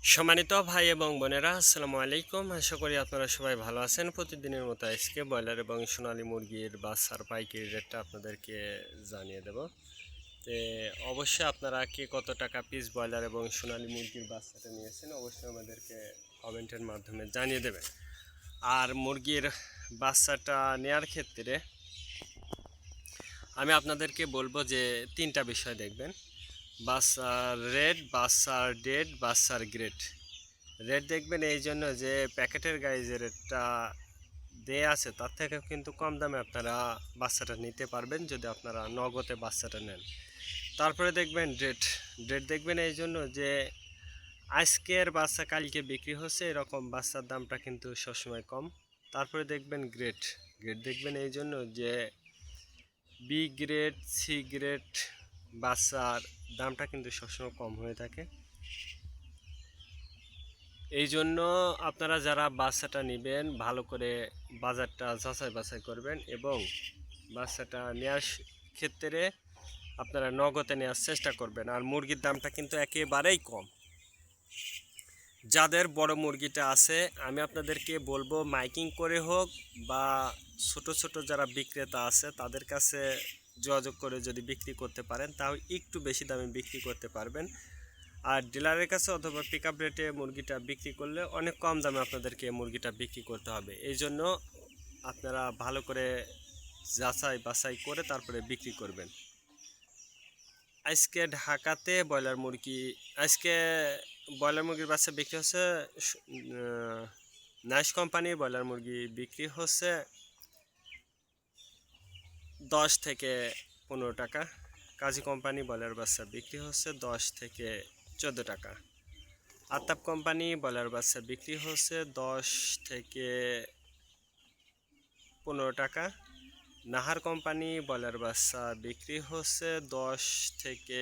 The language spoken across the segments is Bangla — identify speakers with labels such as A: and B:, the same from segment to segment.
A: সম্মানিত ভাই এবং বোনেরা, আসসালামু আলাইকুম। আশা করি আপনারা সবাই ভালো আছেন। প্রতিদিনের মতো আজকে ব্রয়লার এবং সোনালী মুরগির বাচ্চার পাইকারি রেটটা আপনাদেরকে জানিয়ে দেব। তো অবশ্যই আপনারা কে কত টাকা পিস ব্রয়লার এবং সোনালী মুরগির বাচ্চাটা নিয়েছেন অবশ্যই আমাদেরকে কমেন্টের মাধ্যমে জানিয়ে দেবেন। আর মুরগির বাচ্চাটা নেয়ার ক্ষেত্রে আমি আপনাদেরকে বলবো যে তিনটা বিষয় দেখবেন: বাচ্চার রেট, বাচ্চার ডেট, বাচ্চার গ্রেড। রেট দেখবেন এই জন্য যে প্যাকেটের গায়ে যে রেটটা দেয়া আছে তার থেকে কিন্তু কম দামে আপনারা বাচ্চাটা নিতে পারবেন যদি আপনারা নগদে বাচ্চাটা নেন। তারপরে দেখবেন ডেট। ডেট দেখবেন এই জন্য যে আজকের বাচ্চা কালকে বিক্রি হচ্ছে, এরকম বাচ্চার দামটা কিন্তু সবসময় কম। তারপরে দেখবেন গ্রেড। গ্রেড দেখবেন এই জন্য যে বি গ্রেড, সি গ্রেড বাচ্চার দামটা কিন্তু সবসময় কম হয়ে থাকে। এই জন্য আপনারা যারা বাচ্চাটা নেবেন ভালো করে বাজারটা যাচাই বাছাই করবেন এবং বাচ্চাটা নেওয়ার ক্ষেত্রে আপনারা নগদে নেওয়ার চেষ্টা করবেন। আর মুরগির দামটা কিন্তু একেবারেই কম। যাদের বড় মুরগিটা আছে আমি আপনাদেরকে বলবো মাইকিং করে হোক বা ছোট ছোট যারা বিক্রেতা আছে তাদের কাছে যোগাযোগ করে যদি বিক্রি করতে পারেন তাও একটু বেশি দামে বিক্রি করতে পারবেন। আর ডিলারের কাছে অথবা পিক আপ রেটে মুরগিটা বিক্রি করলে অনেক কম দামে আপনাদেরকে মুরগিটা বিক্রি করতে হবে। এই জন্য আপনারা ভালো করে যাচাই বাছাই করে তারপরে বিক্রি করবেন। আজকে ঢাকাতে ব্রয়লার মুরগির বাচ্চা বিক্রি হচ্ছে নাইস কোম্পানির ব্রয়লার মুরগি বিক্রি হচ্ছে 10 থেকে 15 টাকা। কাজী কোম্পানি ব্রয়লার বাচ্চা বিক্রি হচ্ছে 10 থেকে 14 টাকা। আতাপ কোম্পানি ব্রয়লার বাচ্চা বিক্রি হচ্ছে 10 থেকে 15 টাকা। নাহার কোম্পানি ব্রয়লার বাচ্চা বিক্রি হচ্ছে 10 থেকে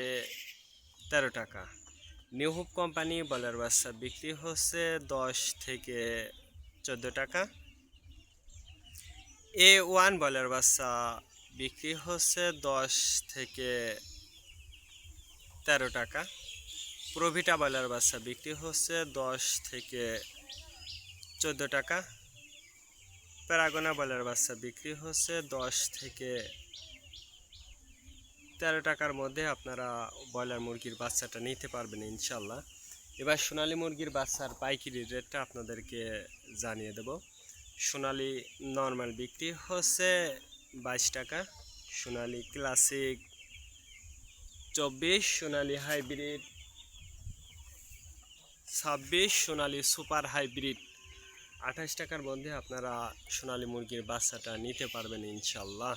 A: 13 টাকা। নিউ হোপ কোম্পানি ব্রয়লার বাচ্চা বিক্রি হচ্ছে 10 থেকে 14 টাকা। A1 ব্রয়লার বাচ্চা বিক্রি হচ্ছে 10 থেকে 13 টাকা। প্রভিটা ব্রয়লার বাচ্চা বিক্রি হচ্ছে 10 থেকে 14 টাকা। প্যারাগোনা ব্রয়লার বাচ্চা বিক্রি হচ্ছে 10 থেকে 13 টাকার মধ্যে আপনারা ব্রয়লার মুরগির বাচ্চাটা নিতে পারবেন ইনশাল্লাহ। এবার সোনালী মুরগির বাচ্চার পাইকারি রেটটা আপনাদেরকে জানিয়ে দেব। সোনালী নর্মাল বিক্রি হচ্ছে 22 টাকা, সোনালী ক্লাসিক 24, সোনালী হাইব্রিড 26, সোনালী সুপার হাইব্রিড 28 টাকার মধ্যে আপনারা সোনালী মুরগির বাচ্চাটা নিতে পারবেন ইনশাল্লাহ।